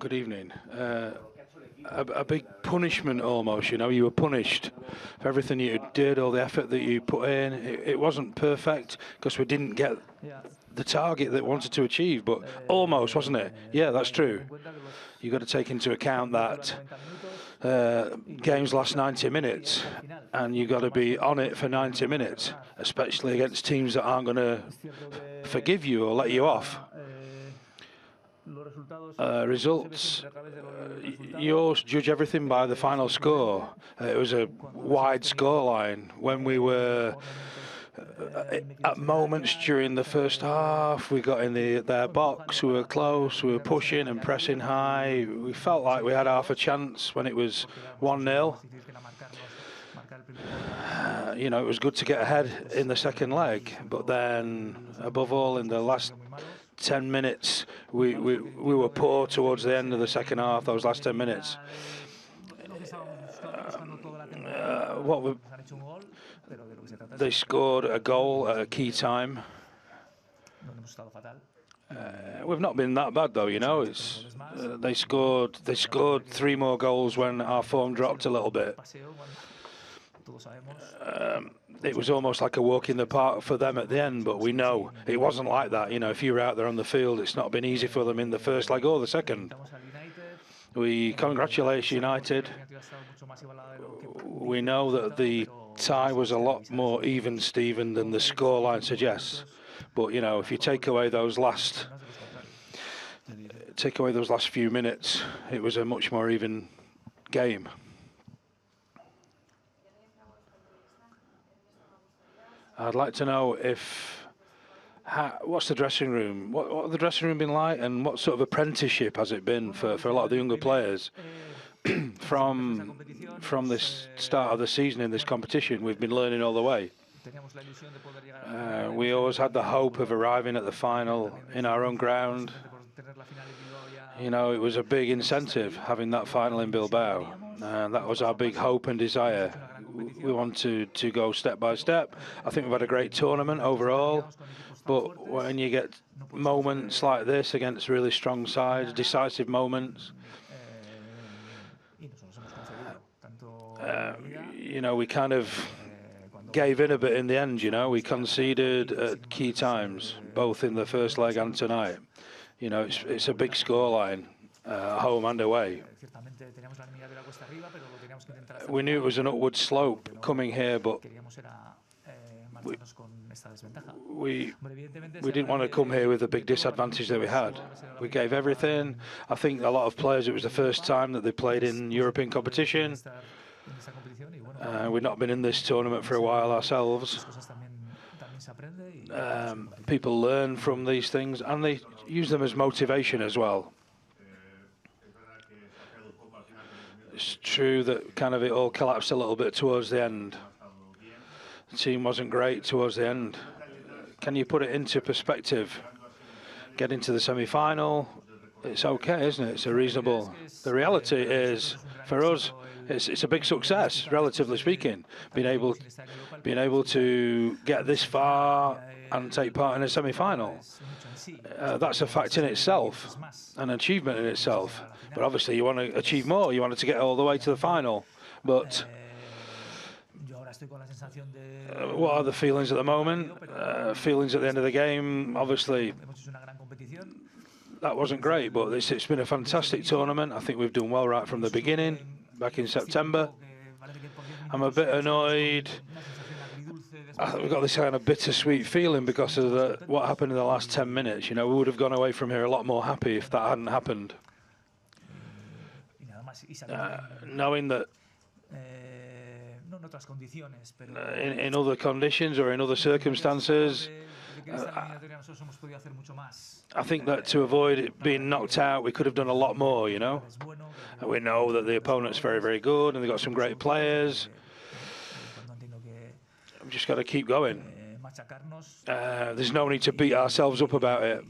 Good evening. A big punishment almost, you know, you were punished for everything you did, all the effort that you put in. It wasn't perfect because we didn't get the target that we wanted to achieve, but almost, wasn't it? Yeah, that's true. You've got to take into account that games last 90 minutes, and you've got to be on it for 90 minutes, especially against teams that aren't going to forgive you or let you off. Results, you always judge everything by the final score. It was a wide scoreline. When we were at moments during the first half, we got in their box, we were close, we were pushing and pressing high. We felt like we had half a chance when it was 1-0. You know, it was good to get ahead in the second leg, but then, above all, in the last 10 minutes, we were poor towards the end of the second half, those last 10 minutes. They scored a goal at a key time. We've not been that bad, though, you know. They scored 3 more goals when our form dropped a little bit. It was almost like a walk in the park for them at the end, but we know it wasn't like that. You know, if you were out there on the field, it's not been easy for them in the first leg or the second. We congratulate United. We know that the tie was a lot more even, Stephen, than the scoreline suggests. But, you know, if you take away those last few minutes, it was a much more even game. I'd like to know what's the dressing room? What the dressing room been like, and what sort of apprenticeship has it been for a lot of the younger players? From this start of the season in this competition, we've been learning all the way. We always had the hope of arriving at the final in our own ground. You know, it was a big incentive having that final in Bilbao, and that was our big hope and desire. We want to go step by step. I think we've had a great tournament overall, but when you get moments like this against really strong sides, decisive moments, you know, we kind of gave in a bit in the end, you know. We conceded at key times, both in the first leg and tonight. You know, it's a big scoreline, home and away. We knew it was an upward slope coming here, but we didn't want to come here with the big disadvantage that we had. We gave everything. I think a lot of players, it was the first time that they played in European competition. We've not been in this tournament for a while ourselves. People learn from these things, and they use them as motivation as well. It's true that kind of it all collapsed a little bit towards the end. The team wasn't great towards the end. Can you put it into perspective? Getting to the semi-final, it's okay, isn't it? It's a reasonable. The reality is, for us, it's a big success, relatively speaking. Being able to get this far and take part in a semi-final. That's a fact in itself, an achievement in itself. But obviously you want to achieve more, you wanted to get all the way to the final. But what are the feelings at the moment? Feelings at the end of the game, obviously that wasn't great, but it's been a fantastic tournament. I think we've done well right from the beginning, back in September. I'm a bit annoyed. We've got this kind of bittersweet feeling because of what happened in the last 10 minutes. You know, we would have gone away from here a lot more happy if that hadn't happened. Knowing that in other conditions or in other circumstances, I think that to avoid it being knocked out, we could have done a lot more, you know. And we know that the opponent's very, very good, and they've got some great players. We've just got to keep going. There's no need to beat ourselves up about it.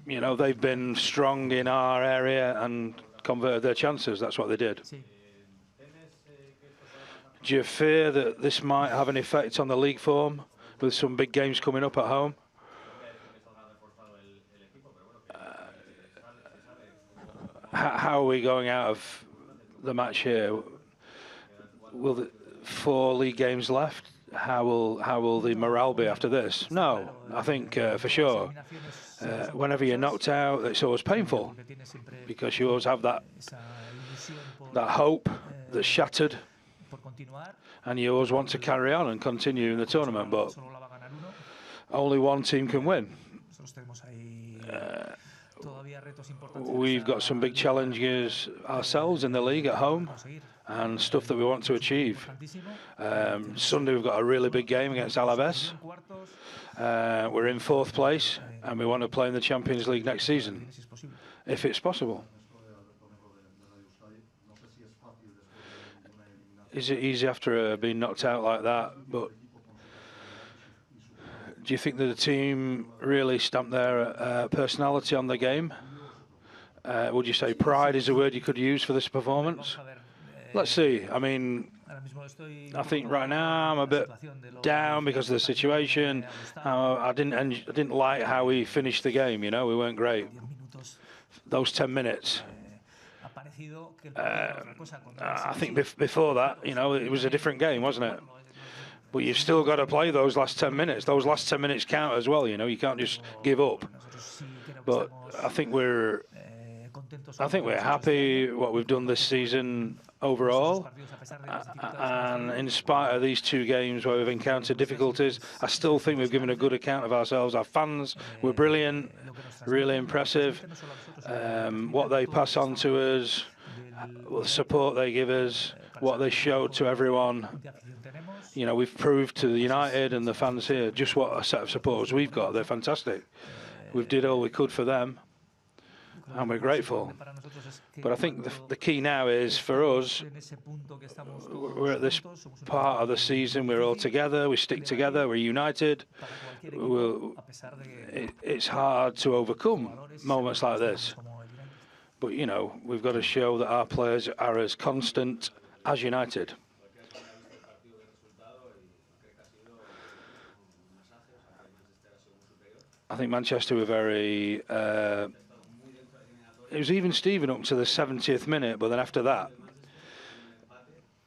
You know, they've been strong in our area and converted their chances. That's what they did. Do you fear that this might have an effect on the league form with some big games coming up at home? how are we going out of the match here? Will the 4 league games left? How will the morale be after this? No, I think for sure. Whenever you're knocked out, it's always painful because you always have that hope that's shattered, and you always want to carry on and continue in the tournament, but only one team can win. We've got some big challenges ourselves in the league at home and stuff that we want to achieve. Sunday we've got a really big game against Alaves. We're in 4th place and we want to play in the Champions League next season, if it's possible. Is it easy after being knocked out like that? But do you think that the team really stamped their personality on the game? Would you say pride is a word you could use for this performance? Let's see. I mean, I think right now I'm a bit down because of the situation. I didn't like how we finished the game. You know, we weren't great. Those 10 minutes. I think before that, you know, it was a different game, wasn't it? But you've still got to play those last 10 minutes. Those last 10 minutes count as well, you know. You can't just give up. But I think we're happy what we've done this season overall. And in spite of these 2 games where we've encountered difficulties, I still think we've given a good account of ourselves. Our fans were brilliant, really impressive. What they pass on to us, the support they give us, what they showed to everyone. You know, we've proved to the United and the fans here just what a set of supporters we've got. They're fantastic. We've did all we could for them, and we're grateful. But I think the key now is for us, we're at this part of the season, we're all together, we stick together, we're united. It's hard to overcome moments like this. But, you know, we've got to show that our players are as constant as United. I think Manchester were very... it was even Steven up to the 70th minute, but then after that,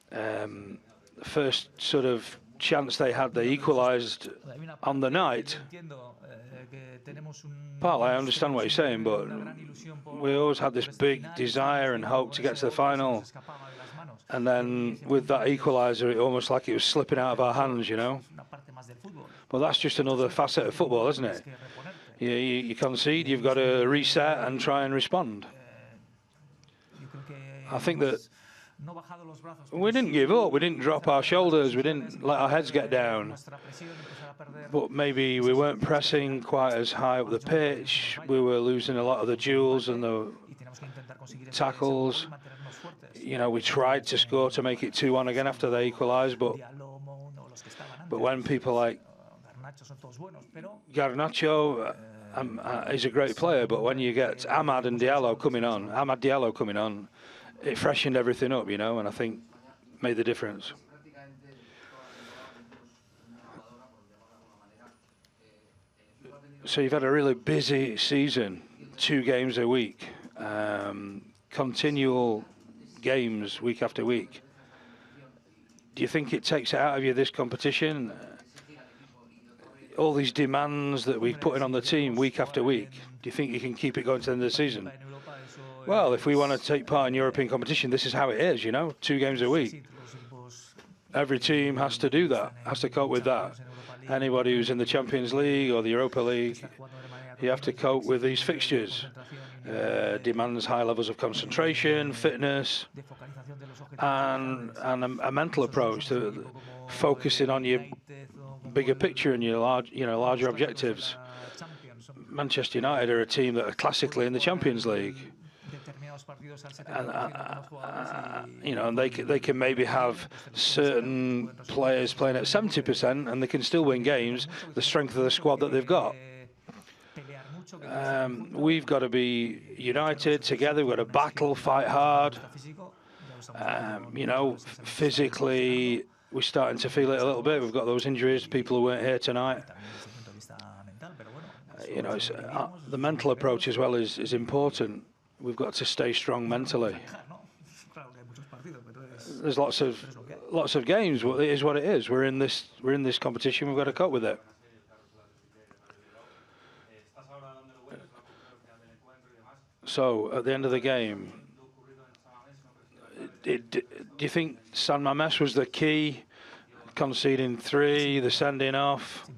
the first sort of chance they had, they equalised on the night. Partly, I understand what you're saying, but we always had this big desire and hope to get to the final. And then with that equaliser, it almost like it was slipping out of our hands, you know. Well, that's just another facet of football, isn't it? You concede, you've got to reset and try and respond. I think that we didn't give up, we didn't drop our shoulders, we didn't let our heads get down. But maybe we weren't pressing quite as high up the pitch, we were losing a lot of the duels and the tackles. You know, we tried to score to make it 2-1 again after they equalised, but when people like Garnacho is a great player, but when you get Amad Diallo coming on, it freshened everything up, you know, and I think made the difference. So you've had a really busy season, 2 games a week, continual games week after week. Do you think it takes it out of you, this competition? All these demands that we've put in on the team week after week, do you think you can keep it going to the end of the season? Well, if we want to take part in European competition, this is how it is, you know, 2 games a week. Every team has to do that, has to cope with that. Anybody who's in the Champions League or the Europa League, you have to cope with these fixtures. Demands high levels of concentration, fitness, and a mental approach to focusing on your bigger picture and your larger objectives. Manchester United are a team that are classically in the Champions League, and you know, and they can maybe have certain players playing at 70%, and they can still win games. The strength of the squad that they've got. We've got to be united together. We've got to battle, fight hard. You know, physically, we're starting to feel it a little bit. We've got those injuries, people who weren't here tonight. You know, the mental approach as well is important. We've got to stay strong mentally. There's lots of games. Well, it is what it is. We're in this competition. We've got to cope with it. So at the end of the game, do you think San Mamés was the key? Conceding 3, the sending off.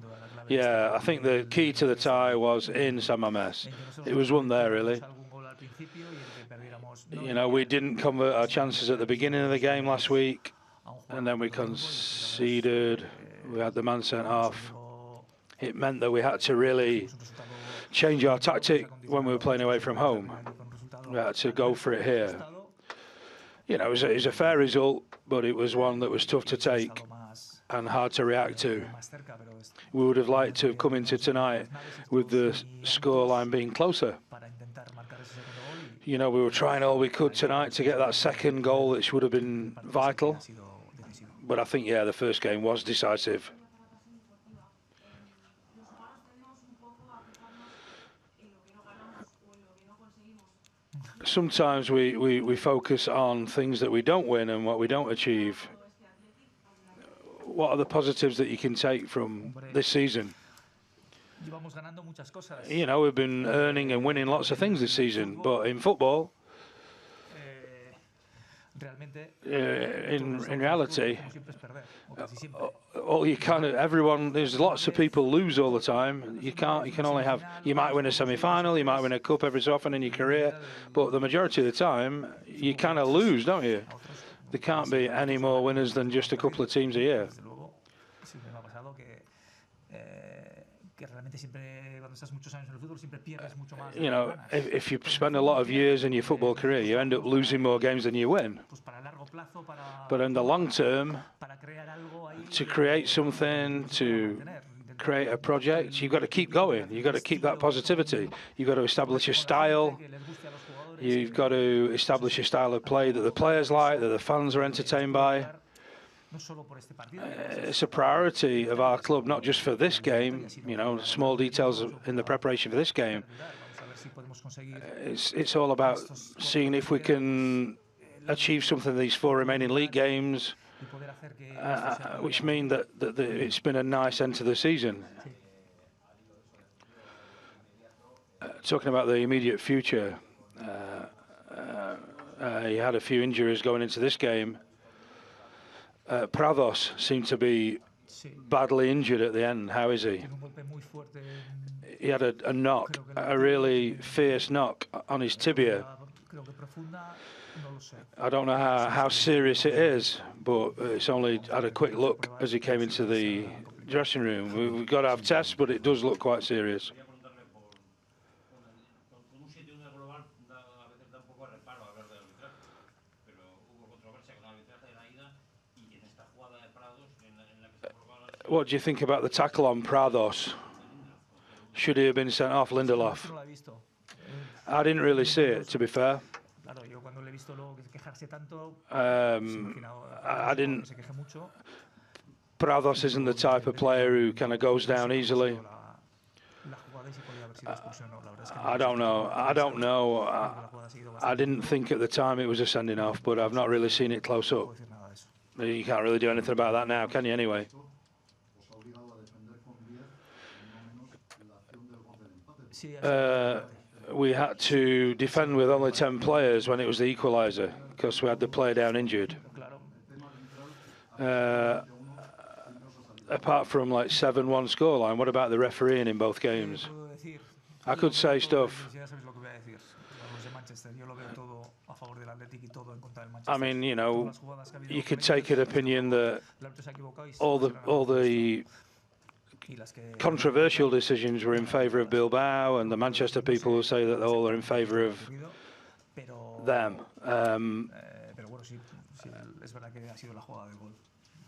Yeah, I think the key to the tie was in San Mamés. It was won there, really. You know, we didn't convert our chances at the beginning of the game last week, and then we conceded. We had the man sent off. It meant that we had to really change our tactic when we were playing away from home. We had to go for it here. You know, it was a fair result, but it was one that was tough to take and hard to react to. We would have liked to have come into tonight with the scoreline being closer. You know, we were trying all we could tonight to get that second goal, which would have been vital. But I think, yeah, the first game was decisive. Sometimes we focus on things that we don't win and what we don't achieve. What are the positives that you can take from this season? You know, we've been earning and winning lots of things this season, but in football, in reality, there's lots of people lose all the time. You can only have, you might win a semi-final, you might win a cup every so often in your career, but the majority of the time, you kind of lose, don't you? There can't be any more winners than just a couple of teams a year. You know, if you spend a lot of years in your football career, you end up losing more games than you win. But in the long term, to create something, to create a project, you've got to keep going. You've got to keep that positivity. You've got to establish a style. You've got to establish a style of play that the players like, that the fans are entertained by. It's a priority of our club, not just for this game, you know, small details in the preparation for this game. It's all about seeing if we can achieve something in these 4 remaining league games, which mean that it's been a nice end to the season. Talking about the immediate future, he had a few injuries going into this game. Prados seemed to be badly injured at the end. How is he? He had a knock, a really fierce knock on his tibia. I don't know how serious it is, but it's only had a quick look as he came into the dressing room. We've got to have tests, but it does look quite serious. What do you think about the tackle on Prados? Should he have been sent off, Lindelof? I didn't really see it, to be fair. I didn't. Prados isn't the type of player who kind of goes down easily. I don't know. I didn't think at the time it was a sending off, but I've not really seen it close up. You can't really do anything about that now, can you, anyway? We had to defend with only 10 players when it was the equaliser because we had the player down injured. Apart from like 7-1 scoreline, what about the refereeing in both games? I could say stuff. I mean, you know, you could take an opinion that all the controversial decisions were in favour of Bilbao, and the Manchester people will say that all are in favour of them.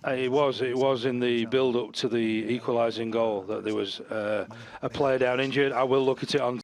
It was in the build-up to the equalising goal that there was a player down injured. I will look at it on